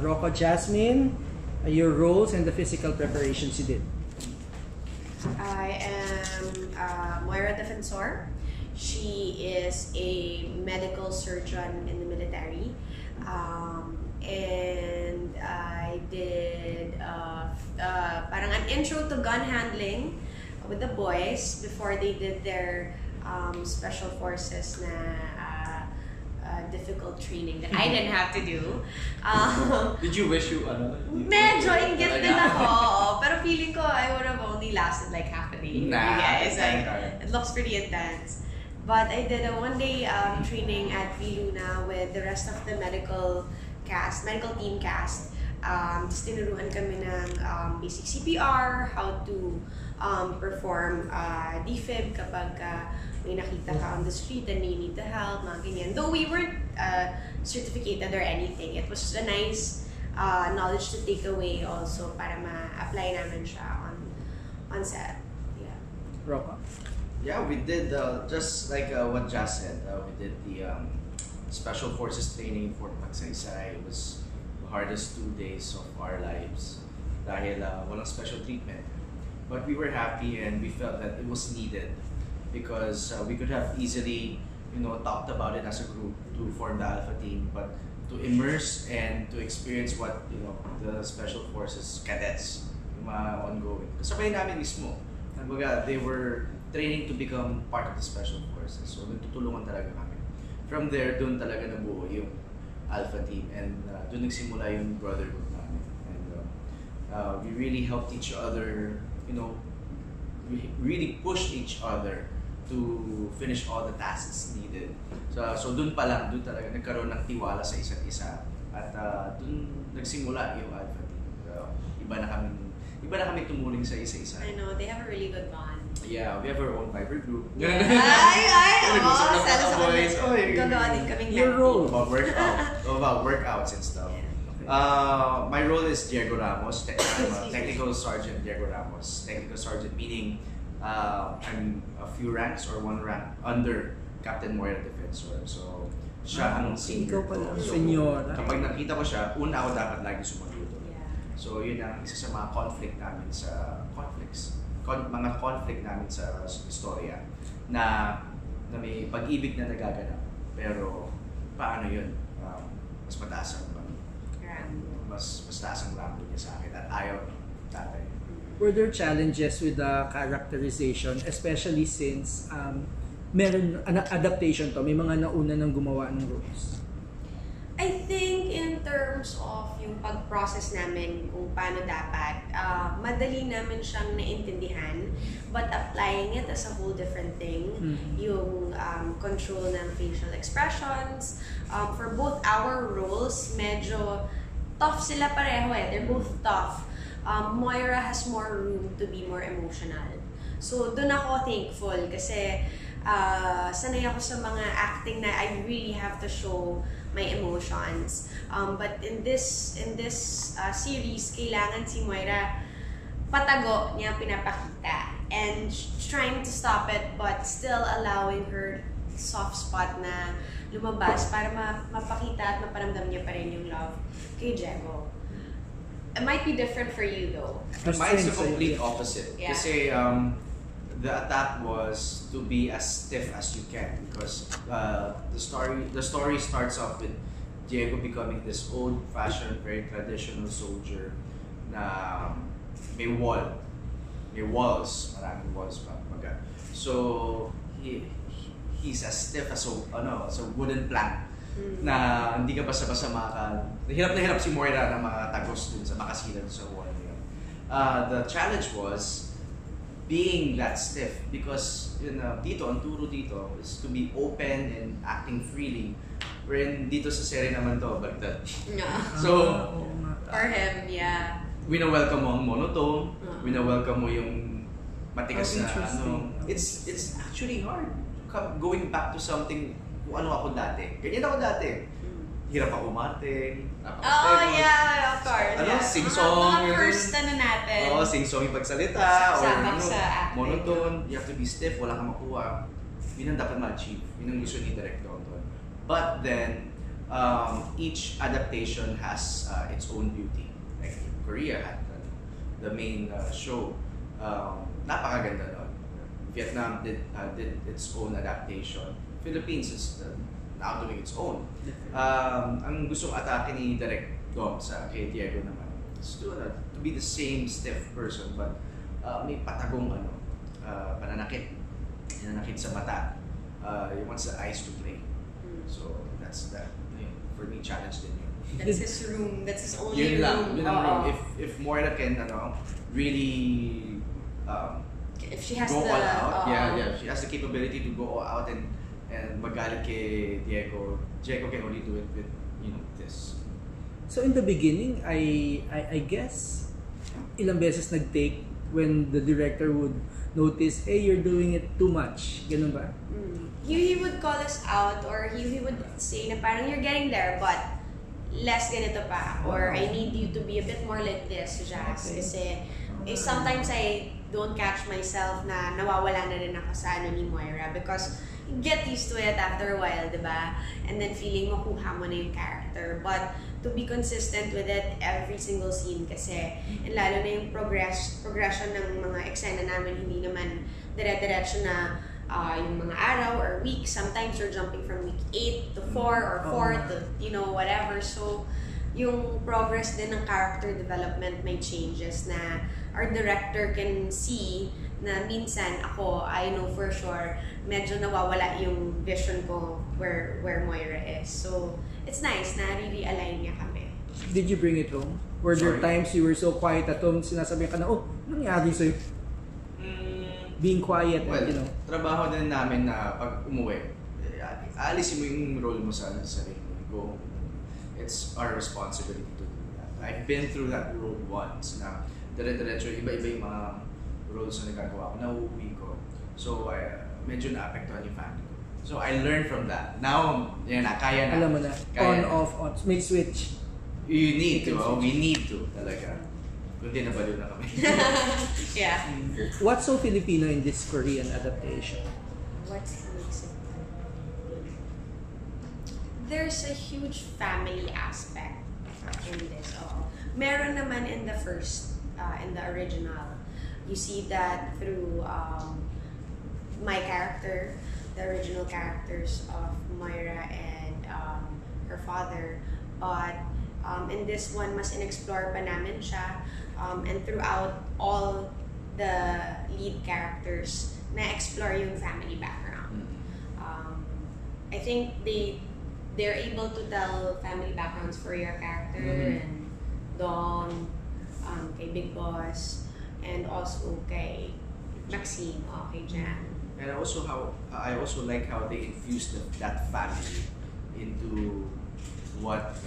Rocco Jasmine, your roles and the physical preparations you did. I am Moira Defensor. She is a medical surgeon in the military. And I did parang an intro to gun handling with the boys before they did their special forces na difficult training that I didn't have to do. Did you wish you Medyo inggit din ako. Pero feeling ko I would have only lasted like half a day. Guys, it looks pretty intense. But I did a one-day training at Viluna with the rest of the medical team cast. Just tinuruan kami ng basic CPR, how to perform defib kapag may nakita ka on the street and you need the help, mga ganyan. Though we weren't certificated or anything, it was a nice knowledge to take away also para ma-apply namin siya on set. Yeah. Rocco? Yeah, we did just like what Jazz said. We did the Special Forces training in Fort Magsaysay. It was the hardest 2 days of our lives dahil walang special treatment. But we were happy and we felt that it was needed because we could have easily, talked about it as a group to form the Alpha team, but to immerse and to experience what the Special Forces cadets ongoing. Kasabay namin mismo. They were training to become part of the Special Forces. So nagtutulungan talaga kami. From there, doon talaga nabuo yung Alpha team and doon nagsimula yung brotherhood namin. And we really helped each other, we really pushed each other to finish all the tasks needed. So doon pa lang, doon talaga nagkaroon ng tiwala sa isa't isa. At doon nagsimula yung Alpha team. Iba na kami tumuling sa isa-isa. I know, they have a really good bond. Yeah, we have our own Viber group. Sala sa boys. Gagawa din kaming your role. About workouts and stuff. My role is Diego Ramos. I'm a Technical Sergeant Diego Ramos. Technical Sergeant meaning I'm a few ranks or one rank under Captain Moira Defensor. So, siya ang senior ko. So, kapag nakita ko siya, una ako dapat lagi sumunod. So, yun ang isa sa mga conflict namin sa istorya na may pag-ibig na nagaganap. Pero, paano yun? Mas mataas ang mas taas ang rango niya sa akin at ayaw tatay. Were there challenges with the characterization, especially since meron adaptation to, may mga nauna nang gumawa ng roles? I think in terms of yung pag-process namin kung paano dapat, madali namin siyang naintindihan, but applying it as a whole different thing. Yung control ng facial expressions. For both our roles, medyo tough sila pareho eh. They're both tough. Moira has more room to be more emotional. So doon ako thankful kasi sanay ako sa mga acting na I really have to show my emotions. But in this series, kailangan si Moira patago niya pinapakita and trying to stop it but still allowing her soft spot na lumabas para mapakita at maparamdam niya pa rin yung love kay Diego. It might be different for you though. Mine's the complete opposite. Yeah. Kasi the attack was to be as stiff as you can because the story starts off with Diego becoming this old-fashioned, very traditional soldier na may walls, maraming walls pa. So he's as stiff as a wooden plank na hindi ka basta-basta hirap na hirap si Moira na makatagos dun sa makasilan sa wall niya. The challenge was being that stiff because dito, ang turo dito is to be open and acting freely. Wherein dito sa serie naman to, baliktad. So, for him, yeah. Wina-welcome mo ang monotone, wina-welcome mo yung matigas na It's actually hard going back to something kung ano ako dati. Ganyan ako dati. Hirap ako umarte. Yeah, of course. Sing-song. Mga first natin. Sing-song yung pagsalita. Sabak sa acting. Monotone. You have to be stiff. Wala kang makuha. Yun ang dapat ma-achieve. Yun ang gusto ni Direct Dalton. But then, each adaptation has its own beauty. Like Korea had the main show, napakaganda nun. Vietnam did its own adaptation. Philippines is now doing its own. Ang gustong atake ni Direk Dom sa kay Diego naman is to be the same stiff person but may patagong pananakit sa mata. He wants the eyes to play. So that's that. For me, challenge din yun. That's his room. That's his only Yun lang, room. yun ang room. If Moira can really if she has go the all out, she has the capability to go all out and magalit kay Diego. Diego can only do it with this. So in the beginning, I guess ilang beses nag-take when the director would notice, hey, you're doing it too much. Ganun ba? He would call us out or he would say na parang you're getting there but less ganito pa or I need you to be a bit more like this, Jazz. Kasi sometimes I don't catch myself na nawawala na rin ako sa ni Moira because you get used to it after a while, diba? And then feeling mo kuha mo na yung character. But to be consistent with it every single scene kasi and lalo na yung progression ng mga eksena namin hindi naman dire-diretso na yung mga araw or week. Sometimes you're jumping from week 8 to 4 or 4 to whatever. So yung progress din ng character development may changes na our director can see na minsan ako, I know for sure, medyo nawawala yung vision ko where Moira is. So it's nice na re-realign niya kami. Did you bring it home? Were there times you were so quiet at home, sinasabi ka na, nangyari sa'yo? Being quiet and trabaho din namin na pag umuwi, alisin mo yung role mo sa sarili mo. Go. It's our responsibility to do that. I've been through that road once na dire-diretso, iba-iba yung mga roles na nagagawa ko, nauuwi ko. So, medyo na-apektuhan yung family ko. So, I learned from that. Now, kaya na. Alam mo na, on, off, on. May switch. You need to, we need to talaga. Kundi nabaliw na kami. Yeah. What's so Filipino in this Korean adaptation? What makes it there's a huge family aspect in this. Meron naman in the first, in the original. You see that through my character, the original characters of Moira and her father. But in this one, mas in-explore pa namin siya. And throughout all the lead characters, na-explore yung family background. I think they're able to tell family backgrounds for your character and Don, kay Big Boss, and also kay Maxine, kay Jan. And I also like how they infused that family into what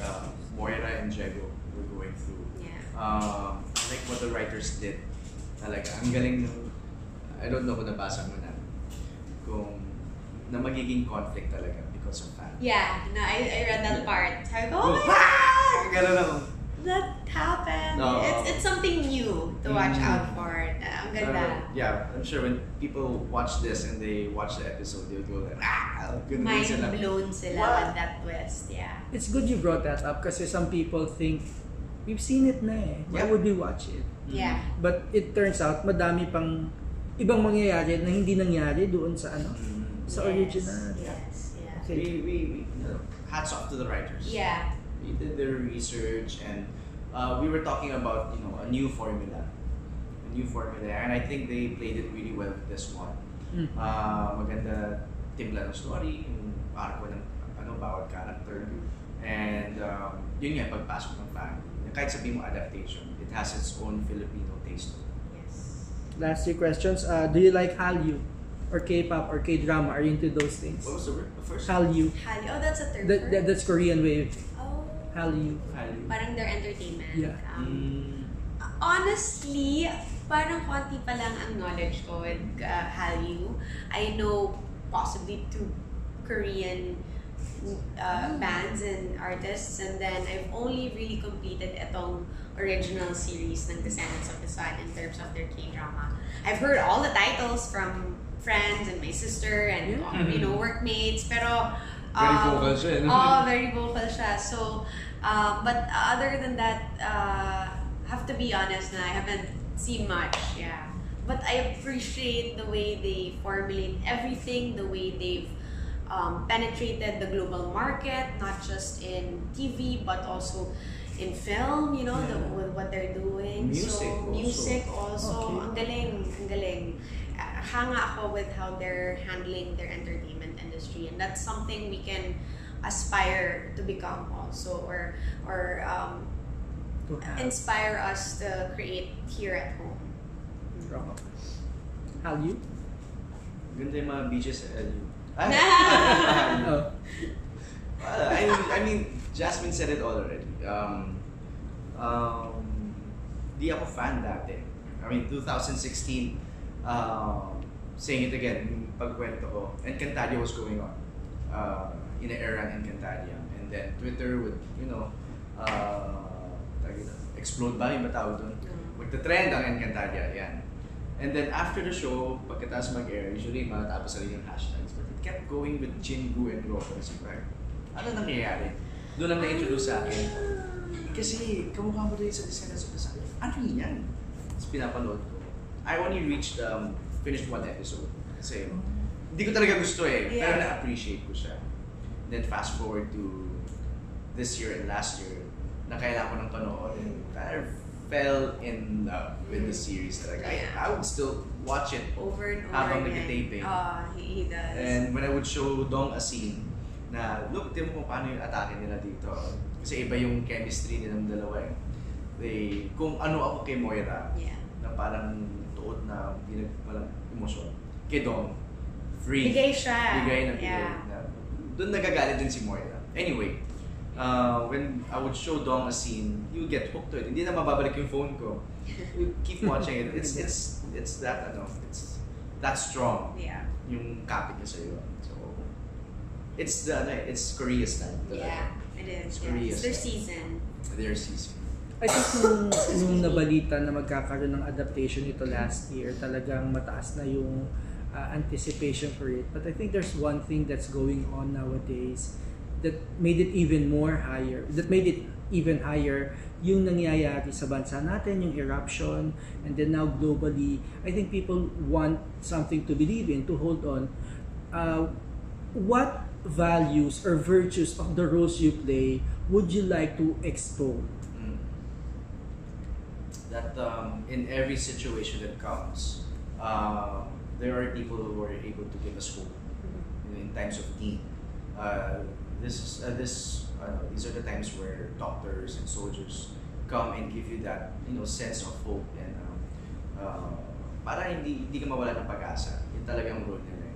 Moira and Diego were going through. I like what the writers did. Talaga, ang galing I don't know kung nabasa mo na kung na magiging conflict talaga because of family. Yeah, no, I read that part. Sabi ko, Ganun ako. That happened. No. It's something new to watch out for. Ang ganda. Yeah, I'm sure when people watch this and they watch the episode, they'll go like, good Mind blown sila with that twist. Yeah. It's good you brought that up kasi some people think, we've seen it na eh. Why would we watch it? Yeah. But it turns out, madami pang ibang mangyayari na hindi nangyari doon sa sa original. Yes. Yeah. Okay. We hats off to the writers. Yeah. We did their research and we were talking about a new formula, and I think they played it really well with this one. Maganda timpla ng story, yung arco ng bawat character, and yun nga pagpasok ng family. Kahit sabihin mo adaptation, it has its own Filipino taste. Yes. Last 3 questions. Do you like Hallyu or K-pop or K-drama? Are you into those things? What was the word? The first? Hallyu. Oh, that's a third word? That's Korean wave. Oh. Hallyu. Parang their entertainment. Yeah. Honestly, parang konti pa lang ang knowledge ko with Hallyu. I know possibly 2 Korean bands and artists, and then I've only really completed itong original series ng Descendants of the Sun in terms of their K-drama. I've heard all the titles from friends and my sister and workmates, pero Very vocal siya, no? Very vocal siya. So, but other than that, have to be honest na I haven't seen much, yeah. But I appreciate the way they formulate everything, the way they've penetrated the global market, not just in TV, but also in film, you know, with what they're doing. Music also. Okay. Ang galing. Hanga ako with how they're handling their entertainment industry, and that's something we can aspire to become also, or To have. inspire us to create here at home. Wrong. How you? Ganda yung mga beaches sa LU. Oh. I mean, Jasmine said it all already. Di ako fan dati. I mean, 2016, saying it again, yung pagkwento ko, Encantadia was going on. In the era in Encantadia. And then Twitter would, you know, explode ba yung matawag doon? Magta-trend ang Encantadia, yan. And then after the show, pagkatapos mag-air, usually matatapos na rin yung hashtags. But it kept going with Jingu and Rocco. Ano nangyayari? Doon lang na-introduce sa akin. Kasi kamukha mo doon sa Descendants of the Sun. Ano yan? Tapos pinapanood ko. I only reached, finished one episode. Kasi hindi ko talaga gusto eh. Yeah. Pero na-appreciate ko siya. Then fast forward to this year and last year, na kailangan ko ng panood. And I fell in love with the series. Like, I would still watch it Over and over habang again. nag-taping. He does. And when I would show Dong a scene, na look, tingnan mo kung paano yung atake nila dito. Kasi iba yung chemistry nilang dalawa eh. Kung ano ako kay Moira, na parang tuod na walang emosyon. Kay Dong, free. Bigay siya. Bigay na bigay. Yeah. Doon nagagalit din si Moira. Anyway, when I would show Dong a scene, you get hooked to it. Hindi na mababalik yung phone ko. You keep watching it. It's that it's that strong. Yeah. Yung kapit niya sa'yo. So, it's Korea's time. Yeah, it is. It's Yeah. Korea's It's their time. season. Their season. I think nung nabalita na magkakaroon ng adaptation ito last year, talagang mataas na yung anticipation for it. But I think there's one thing that's going on nowadays that made it even higher, yung nangyayari sa bansa natin, yung eruption, and then now globally. I think people want something to believe in, to hold on. What values or virtues of the roles you play would you like to extol? That in every situation that comes, there are people who are able to give us hope in times of need. These are the times where doctors and soldiers come and give you that sense of hope and para hindi ka mawala ng pag-asa. Yun talagang role nila.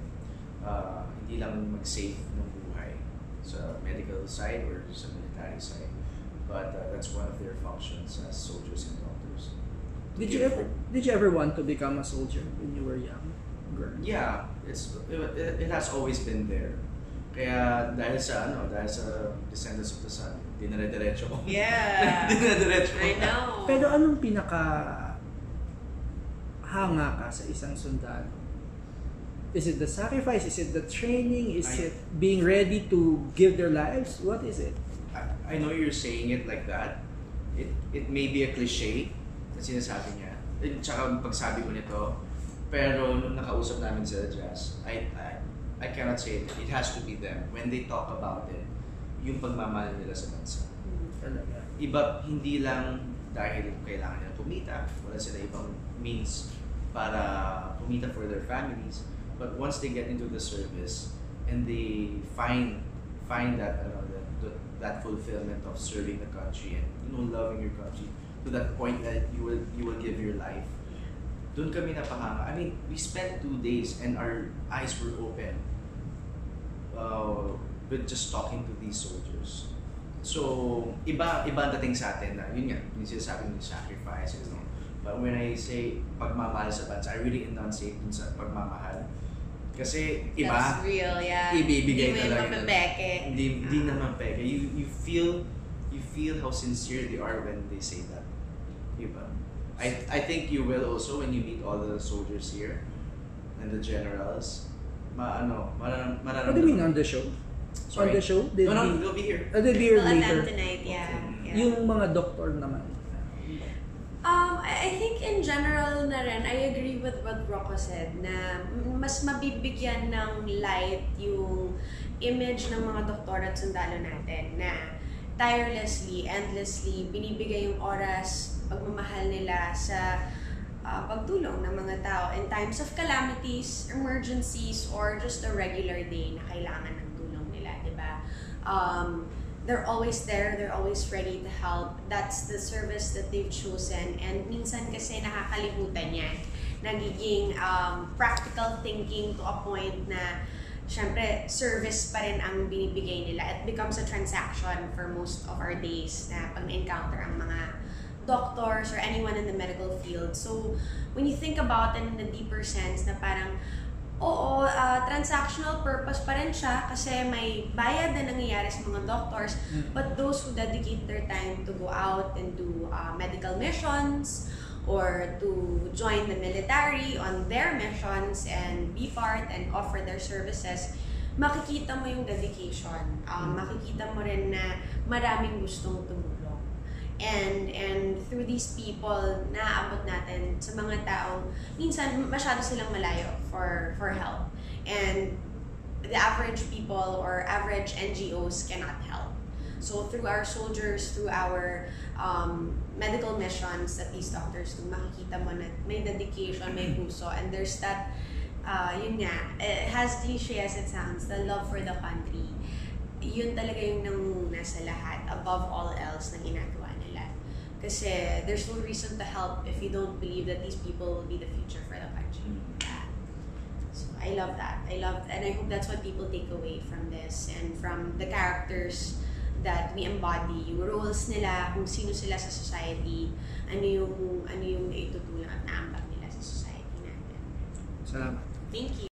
Hindi lang mag-save ng buhay sa medical side or sa military side, but that's one of their functions as soldiers and doctors. Did you ever want to become a soldier when you were young? Girl? Yeah, it has always been there. Kaya dahil sa Descendants of the Sun, dinare-diretso ko. Yeah. Dinare-diretso ko. I know. Pero anong hanga ka sa isang sundalo? Is it the sacrifice? Is it the training? Is it being ready to give their lives? What is it? I know you're saying it like that. It may be a cliche na sinasabi niya. Tsaka pagsabi ko nito. Pero nung nakausap namin sila Jazz, I cannot say it. It has to be them. When they talk about it, yung pagmamahal nila sa bansa. Talaga. Iba, hindi lang dahil kailangan nila kumita. Wala sila ibang means para kumita for their families. But once they get into the service and they find that that fulfillment of serving the country and loving your country to that point that you will give your life. Doon kami napahanga. I mean, we spent 2 days and our eyes were open with just talking to these soldiers. So, iba ang dating sa atin na, yun nga, yung sinasabi ng sacrifice, But when I say pagmamahal sa bansa, I really enunciate dun sa pagmamahal. Kasi iba, that's real, yeah. ibibigay Hindi mo talaga. yung mapapeke. Hindi naman peke. You feel how sincere they are when they say that. Diba? I think you will also when you meet all the soldiers here and the generals. What do you mean on the show? on the show? No, they'll be here. They'll be here We'll later. attend tonight, yeah. Yung mga doktor naman. I think in general na rin, I agree with what Rocco said na mas mabibigyan ng light yung image ng mga doktor at sundalo natin na tirelessly, endlessly, binibigay yung oras, pagmamahal nila sa pagtulong ng mga tao in times of calamities, emergencies, or just a regular day na kailangan ng tulong nila, di ba? They're always there, they're always ready to help. That's the service that they've chosen. And minsan kasi nakakalimutan yan. Nagiging practical thinking to a point na syempre, service pa rin ang binibigay nila. It becomes a transaction for most of our days na pag na-encounter ang mga doctors or anyone in the medical field. So, when you think about it in a deeper sense na parang, oo, transactional purpose pa rin siya kasi may bayad na nangyayari sa mga doctors, but those who dedicate their time to go out and do medical missions or to join the military on their missions and be part and offer their services, makikita mo yung dedication. Makikita mo rin na maraming gustong tumulong. And through these people, naaabot natin sa mga taong minsan masyado silang malayo for help. And the average people or average NGOs cannot help. So through our soldiers, through our medical missions that these doctors do, makikita mo na may dedication, may puso, and there's that, yun nga, as cliche as it sounds, the love for the country. Yun talaga yung nangunguna sa lahat, above all else na ginagawa nila. Kasi there's no reason to help if you don't believe that these people will be the future for the country. So I love that. And I hope that's what people take away from this and from the characters that we embody, yung roles nila, kung sino sila sa society, ano yung naitutulong at naambag nila sa society natin. Salamat. Thank you.